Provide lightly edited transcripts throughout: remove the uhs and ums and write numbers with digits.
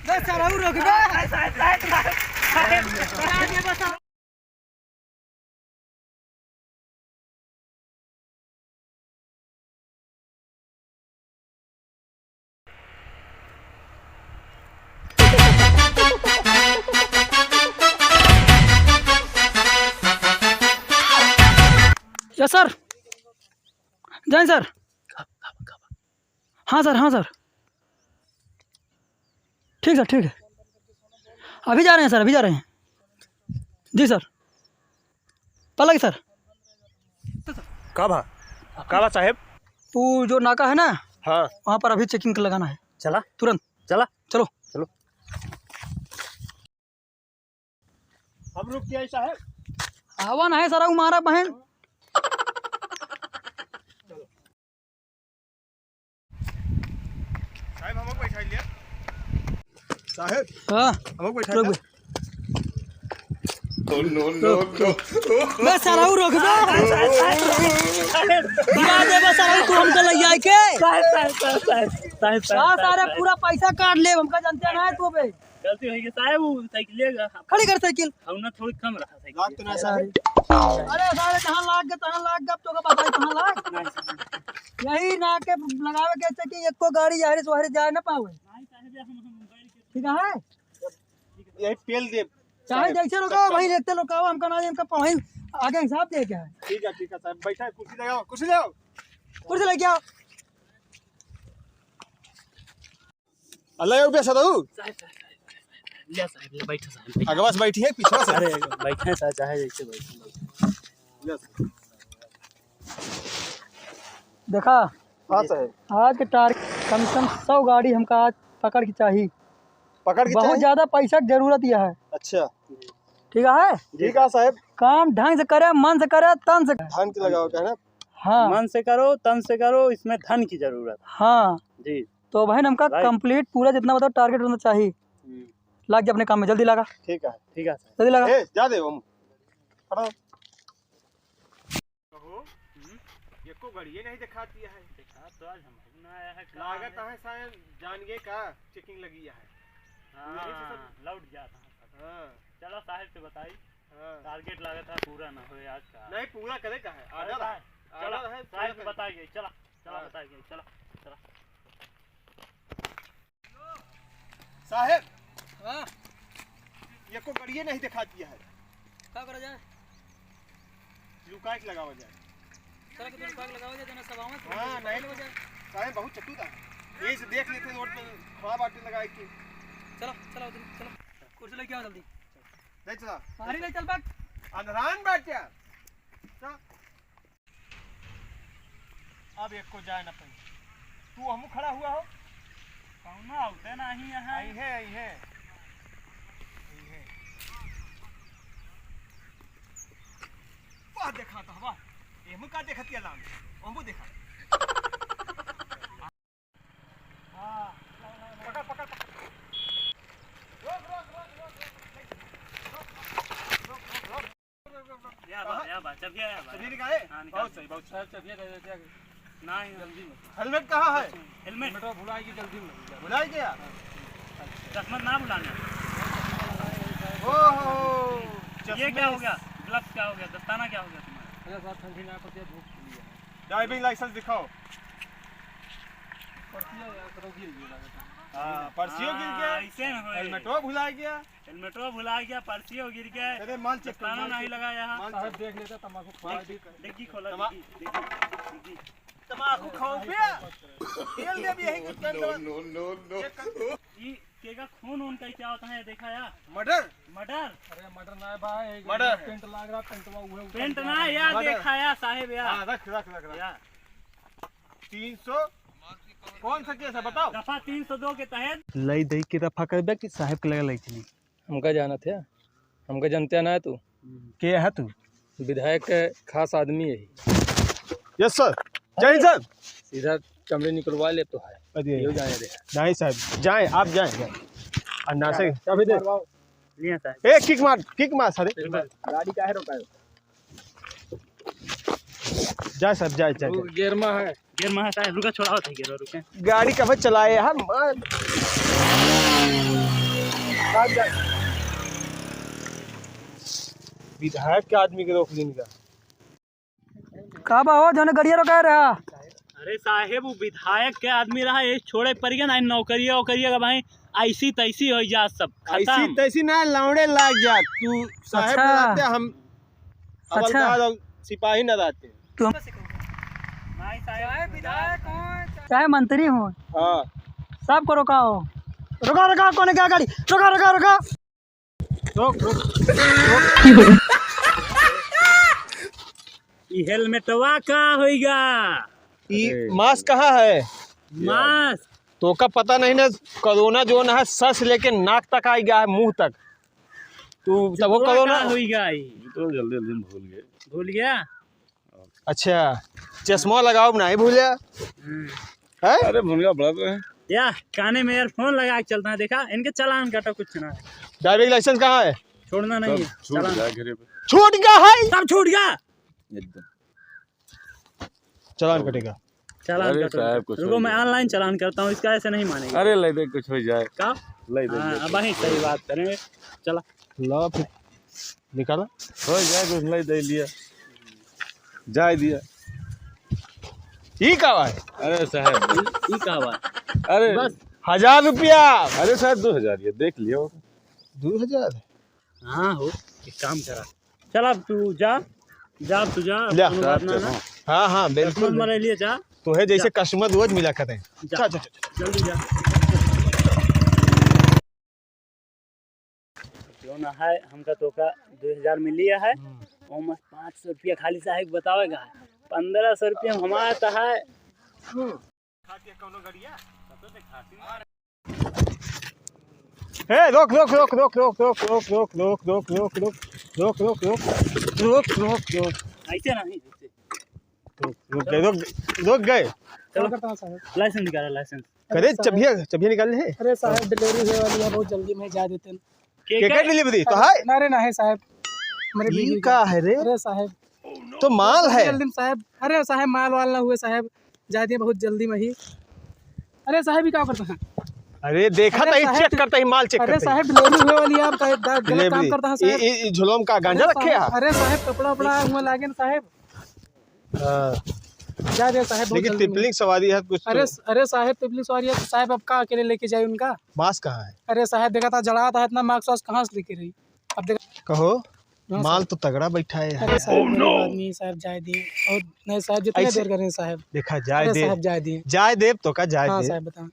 बस सारा रोक दे। यस सर, जाए सर। हाँ सर, हाँ सर, ठीक सर, ठीक है। अभी जा रहे हैं सर, अभी जा रहे हैं जी सर। पलक सर। काबा साहेब, वो जो नाका है ना, हाँ वहाँ पर अभी चेकिंग लगाना है। चला तुरंत चला चलो। चलो। हम रुक गए साहेब। हवा ना है सारा हमारा बहन। साहेब हमको बैठा लिया। साहेब हाँ हमको बैठा रोक लिया। दे। बस सारा रोक दे। दिया दे बस सारा तू हमको ले जाए के। साहेब सारा पूरा पैसा काट ले, हमका जानते ना है तू बे। गलती हो गई साहब, वो साइकिल लेगा खड़ी कर साइकिल। हम ना थोड़ी कम रहा लाग साइकिल। तो ना साहेब। अरे सारे जहाँ लाग गए तहाँ लाग गए, अब तो का बताई कहाँ लाग। यही ना के लगावे के कि एको गाड़ी यारी सोहरे जाए ना पावे। ठीक है, यही पेल दे। चाहे जैसे रुकाओ वहीं देखते रुकाओ, हमका ना हमका वहीं आगे हिसाब दे के है। ठीक है साहब, बैठा है। कुर्सी लगाओ, कुर्सी लगाओ। कुर्सी लेके आओ। अल्लाह ये उबे सदाऊ ले साहब, ले बैठो साहब। आगे बस बैठी है, पीछे से। अरे बैठे साहब, चाहे जैसे बैठे। देखा हाँ साहब, आज के टारगेट कम से कम 100 गाड़ी हमका आज पकड़ के चाहिए। पकड़ के बहुत चाहिए? ज्यादा पैसा की जरूरत यह है। अच्छा ठीक है, ठीक है साहब। काम ढंग से करे, मन से करे, तन से करे। धान के लगाओ क्या है ना। हाँ मन से करो, तन से करो, इसमें धन की जरूरत हाँ। जी। तो भाई हमका कंप्लीट पूरा जितना बताओ टारगेट होना चाहिए। लाग जा अपने काम में, जल्दी लगा। ठीक है साहब। जल्दी लगा। ए जा दे हम खड़ा। कहो एको गाड़ी नहीं दिखाती है। देखा तो आज हम ना आया है। लागत है साहब, जान गए का चेकिंग लगी है। लौट जाता है। हाँ चलो साहब से बताई, हाँ। टारगेट लगा था पूरा ना हो आज का। नहीं पूरा करे का है। आधा चलो है साहब से बताई गई। चला चला हाँ। बताई गई। चला चला साहब, हाँ एको गाड़ी नहीं दिखाती है। क्या करा जाए? लुका के लगावा जाए। चलो कि तुम लगाओ जाए ना सभाओं में। हाँ नहीं हो जाए साहब, बहुत चतुर है। यही से देख लेते रोड पे खड़ा बाटे लगाए के। चलो चलो चलो, कुर्सी लेके आओ जल्दी। नहीं चला बाहर ही नहीं चल पाक। अंधरान बाटे। अब एक को जाए ना पाई। तू हम खड़ा हुआ हो। कौन आउते नहीं है। आई है वाह देखा तो वाह, एमु का देखती है लाम, हमू देखा। हां पकड़ पकड़ पकड़। रोक या बा चबिया या बा। चलिए निकाले। हाँ, निकाल। बहुत सही, बहुत सही। चलिए नहीं जल्दी मत। हेलमेट कहाँ है? हेलमेट भुलाई जल्दी में भुलाई गया। चश्मा ना भुलाना। ओहो ये क्या हो गया? ग्लव्स क्या हो गया? दस्ताना क्या हो गया तुम्हारा? अरे साथ ठंडी ना पड़ती है, धूप खुली है। ड्राइविंग लाइसेंस दिखाओ। पर्चियाँ यार करो गिर गया। हाँ पर्चियों गिर गया, ऐसे न होए। हेलमेटो भुला गया। हेलमेटो भुला गया, पर्चियों गिर गए। अरे माल चेक कर, दस्ताना नहीं लगा यहाँ। साहब देख लेता तम्बाकू खा दी। डिग्गी खोला। डिग्गी तम्बाकू खाओ पिया तेल दे भी यही कर दो। ये केगा खून उनका क्या होता है देखा यार? Murder murder? अरे मर्डर ना है भाई, मर्डर। पेंट लाग रहा, पेंटवा हुए पेंट ना यार, देखा यार साहेब यार। हाँ रख रख रख रख। यार 300 कौन सा केस है बताओ। दफा 302 के तहत लई दई के रफा करबे कि साहब के लगा लई चली। हमका जाना थे, हमका जानते ना है तू के है तू? विधायक के खास आदमी है। यस सर, जय सर। सीधा चमड़े निकलवा ले तो है। अरे जाए रे नहीं साहब, जाए आप जाए। अन्ना से चाबी दे। लिया साहब। ए किक मार सर। गाड़ी काहे रोकायो? जा साहब जाए जाए। गेरमा है, गिर महा साहब रुका, छोड़ा होता है गिर रुके। गाड़ी कब चलाए हम। विधायक के आदमी के रोक लीन का का बा हो जौन गड़िया रोका रहा? अरे साहेब वो विधायक के आदमी रहा ये छोड़े पर गया ना नौकरिया वोकरिया का भाई ऐसी तैसी हो जा सब ऐसी खत्म। तैसी ना लौड़े लाग जा तू साहेब अच्छा। न रहते हम हवलदार और सिपाही न रहते। तुम चाहे मंत्री हो हाँ सबको रोकाओ। रुका रुका कौन क्या गाड़ी? रुका रुका रुका रोक रोक ये हेलमेटवा का होइगा? ये मास्क कहाँ है? मास्क तो का पता नहीं ना कोरोना जो ना है सस लेके नाक तक आ गया है मुंह तक। तू तब वो कोरोना होइगा तो जल्दी जल्दी भूल गया। अच्छा चश्मा लगाओ नहीं भूलिया है? अरे भूल गया बड़ा तो है। या काने में ईयरफोन लगा के चलता है देखा इनके चालान काटा कुछ ना ड्राइविंग लाइसेंस कहाँ है? छोड़ना नहीं है छूट चालान गया घेरे पे छूट गया है। सब छूट गया एकदम। चालान कटेगा। चालान अरे काटो साहब, कुछ रुको हो मैं जाए। ऑनलाइन चालान करता हूँ इसका ऐसे नहीं मानेगा। अरे ले दे कुछ हो जाए का ले दे हाँ अब वही सही बात करेंगे चला ला फिर निकाला हो जाए कुछ ले दे लिया जाए दिया। ये का है? अरे साहब ई का बात अरे बस 1000 रुपया। अरे साहब 2000 ये देख लियो 2000 हाँ हो एक काम करा चल अब तू जा जा तू जा ले, कोनो बात ना ना हाँ हाँ फोन बिल्कुल। मरे लिए जा तो है जैसे कस्टमर रोज मिला करते हैं। जा अच्छा अच्छा जल्दी जा जो ना है हमका तो का 2000 में लिया है और मत 500 रुपया खाली साहब बतावेगा 1500 रुपया हमारा तो है ए रोक रोक रोक रोक रोक रोक रोक रोक रोक रोक रोक रोक रोक रोक रोक रोक रोक रोक ऐसे नहीं ऐसे रोक गए। चलो लाइसेंस निकाला लाइसेंस करे चबिया निकालने हैं। अरे साहब डिलीवरी होने वाली है बहुत जल्दी में जा देते हैं। केके डिलीवरी तो है अरे ना है साहब मेरे ये बीवी का है रे? अरे साहब तो माल है। जल्दी में साहब। अरे साहब माल वाल ना हुए साहब जा दिए बहुत जल्दी में ही। अरे साहब ही क्या करते हैं? अरे देखा अरे था साहब, चेक करता ही माल चेक अरे करता साहब डिलीवरी हुए वाली है आप गलत काम करता है साहब। ही झुलम का गांजा अरे रखे है। साहब, अरे साहब कपड़ा उपड़ा हुआ लागे ना साहब जा दे साहब बहुत लेकिन जल्दी में। पिपलिंग सवारी है कुछ अरे तो। अरे साहब पिपली सवारी है तो साहब अब का अकेले लेके जाए उनका? मास्क कहाँ है? अरे साहब देखा था जड़ा था इतना मार्क्स वास्क कहाँ से लेके रही अब देखा। कहो हाँ, माल तो तगड़ा बैठा है। अरे साहब गरीब आदमी साहब जाए दिए और नहीं साहब जितने ऐसे- देर करें साहब। देखा जाए अरे दे साहब जाए दिए। जाए देव तो का जाए हाँ दे साहब बता।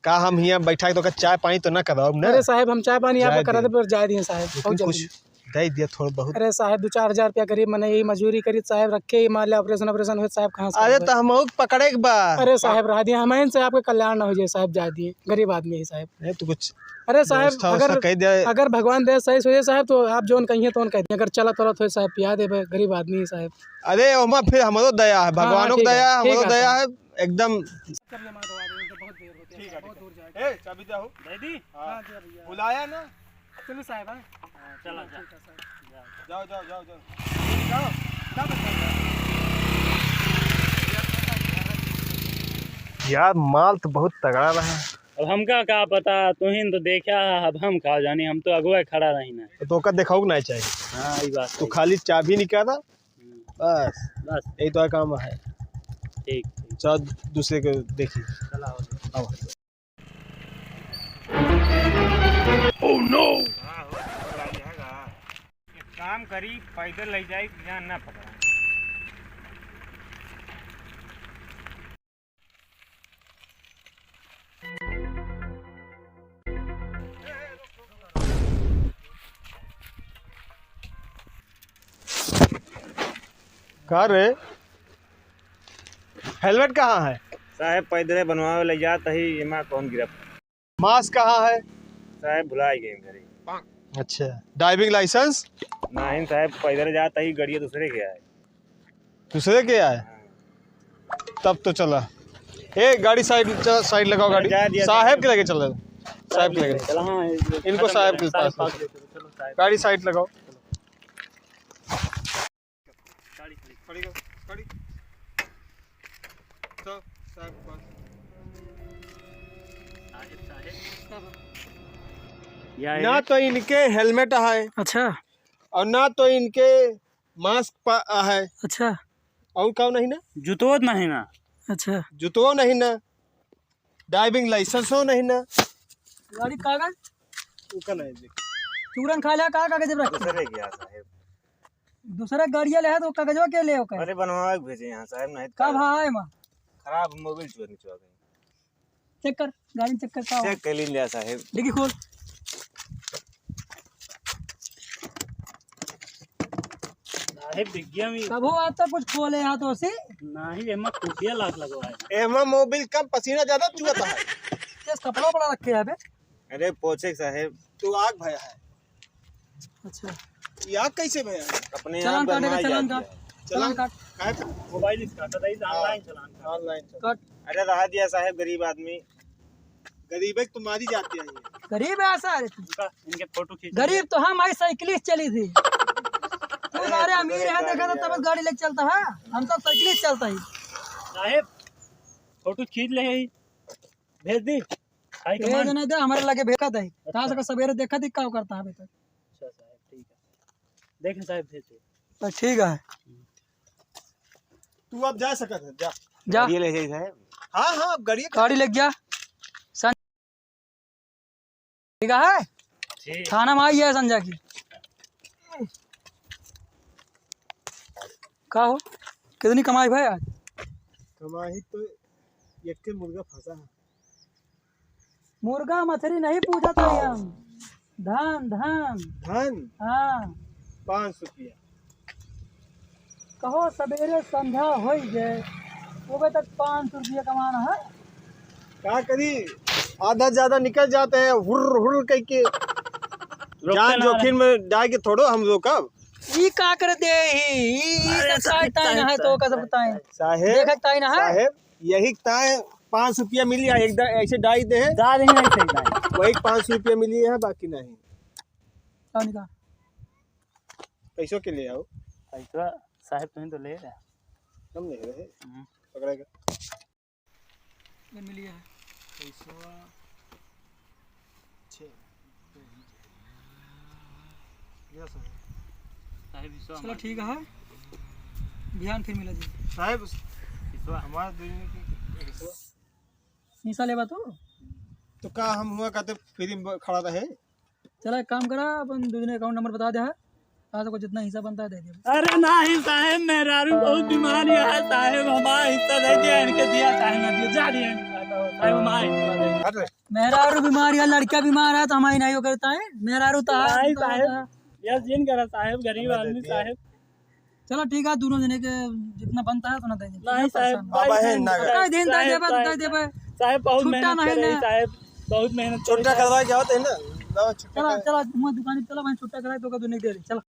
का हम यहाँ बैठा के तो का चाय पानी तो ना कराओ ना। अरे साहब हम चाय पानी जाए यहाँ पे करा दिए। दे पर जाए दिए साहब बहुत लेकिन जल्दी। कुछ दे दिया थोड़ा बहुत। अरे साहब 2-4 हजार रुपया करीब मैंने यही मजदूरी करी साहब रखे ही मान लिया ऑपरेशन ऑपरेशन हुए साहब कहाँ से अरे होगा? तो हम पकड़े के बा। अरे साहब रह दिए हमें से आपके कल्याण ना हो जाए साहब जा दिए गरीब आदमी है साहब। नहीं तो कुछ अरे साहब व्यवस्था ववस्था कह दिया। अगर भगवान दे सही सोचे साहब तो आप जोन कहिए तो कह दिए अगर चला तोरा तो साहब पिया दे गरीब आदमी है साहब। अरे ओमा फिर हमारो दया है भगवानों की ठीक है, दया ठीक हमारो है, दया है एकदम। चाबी जाओ दीदी बुलाया ना। चलो साहब चला जा जाओ जाओ जाओ जाओ यार माल तो बहुत तगड़ा रहा। अब हमका का पता तुहिन तो देखा अब हम खा जानी हम तो अगुआ खड़ा रही ना तो का दिखाओ ना चाहिए। हाँ ये बात तो खाली चाबी निकाला बस बस यही तो काम है। ठीक चल दूसरे को देखिए। चला आओ। काम करी पैदल ले जाए जान ना पकड़ा। कहाँ रे? हेलमेट कहाँ है? साहब पैदल बनवावे ले जा तही एमा कौन गिरफ्त। मास्क कहाँ है? साहब भुलाई गए घरे। अच्छा ड्राइविंग लाइसेंस? नहीं साहब पैदल जा तही गड़िया दूसरे के आए। दूसरे के आए तब तो चला। ए गाड़ी साइड लगाओ गाड़ी। जा दिया साहब के लगे चल रहे साहब के लगे। चला हाँ इनको साहब के पास चलो साहब गाड़ी साइड लगाओ। या ना तो इनके हेलमेट है अच्छा और ना तो इनके मास्क है अच्छा और कौन नहीं ना जुतो नहीं ना। अच्छा जूतो नहीं ना ड्राइविंग लाइसेंसो नहीं ना गाड़ी कागज उका नहीं देख चूरन खा लिया का कागज रख दूसरे गया साहेब। दूसरा गाड़िया ले है तो कागजवा के ले ओके अरे बनवा के भेजे यहाँ साहेब, नहीं का भाई मां खराब मोबाइल चोरी चुरा गई। चेक कर गाड़ी चेक कर का चेक कर लिया साहेब। डिग्गी खोल साहेब विज्ञा में कब हो आता कुछ खोले यहाँ तो से नहीं एमा खुफिया लाख लगवाए। एमा मोबिल कम पसीना ज्यादा चुहता है किस कपड़ा बड़ा रखे है बे अरे पोछे साहेब, तो आग भया है अच्छा ये आग कैसे भया है अपने चलान यहाँ काटेगा बनवाई चलान जाती काट है। चलान काट काहे पे? मोबाइल इसका तो दई ऑनलाइन चलान का। ऑनलाइन काट अरे रहा दिया साहेब, गरीब आदमी। गरीब है तुम्हारी जाती है ये गरीब है ऐसा अरे तू उनका इनके फोटो खींच गरीब तो हम आई साइकिलिस्ट चली थी तू सारे अमीर है देखा था तब गाड़ी लेके चलता है हम सब साइकिलिस्ट चलता ही साहेब फोटो खींच ले ही भेज दी हाई भेज कमांड। नहीं दे हमारे लगे भेजा था कहाँ से सवेरे देखा थी क्या करता है अभी तक अच्छा साहब ठीक है, देखें साहब भेज दे। तो ठीक है तू अब जा सकत है जा जा ये ले जाइए साहेब। हाँ हाँ गाड़ी गाड़ी लग गया ठीक है ठीक थाना में आई है संजय की का हो कितनी कमाई भाई आज कमाही तो एक के मुर्गा फंसा है मुर्गा मछली नहीं पूछा था हम धान धान धन हाँ 5 रुपया कहो सवेरे संध्या हो गए सुबह तक 500 रुपया कमाना है क्या करी आधा ज्यादा निकल जाते हैं हुर्र हुर्र कह के जान जोखिम में डाल के थोड़ो हम लोग कब ई का कर दे ई ताई ना है तो का सब बताएं साहेब देख ताई ना है साहेब यही ताए 5 रुपया मिली है एकदम ऐसे डाई दे दाद ही नहीं सही दाद। वही 5 रुपया मिली है बाकी नहीं कौन का पैसों के लिए आओ पैसा साहब तुम्हें तो ले रहा। हम नहीं रहे पकड़ेगा ये मिली है पैसा 6 यस साहब विश्वा चलो ठीक है ध्यान फिर मिला जी साहेब विश्वा हमारा दुनिया की शीशा लेवा तो का हम हुआ कहते फ्री में खड़ा रहे चलो एक काम करा अपन दूसरे अकाउंट नंबर बता दे है आज को जितना हिस्सा बनता है दे दिया अरे नहीं साहेब मेहरारू बहुत बीमारी है साहेब, हमारा हिस्सा दे दिया इनके दिया चाहे ना दिया जा दिया साहेब हमारा हिस्सा दे दिया। अरे मेहरारू बीमार है लड़का बीमार है तो हमारी नहीं करता है मेहरारू तो नहीं साहेब यस जिन करा साहेब गरीब आदमी साहेब। चलो ठीक है दोनों जने के जितना बनता है उतना दे देंगे नहीं साहेब बाबा है ना कई दिन दे देबे तो दे देबे साहेब बहुत छुट्टा मेहनत नहीं करे ना। साहेब बहुत मेहनत छोटा करवा क्या होता है ना चलो चलो दुकान चलो मैं छुट्टा कराए तो का दोनों दे दे चलो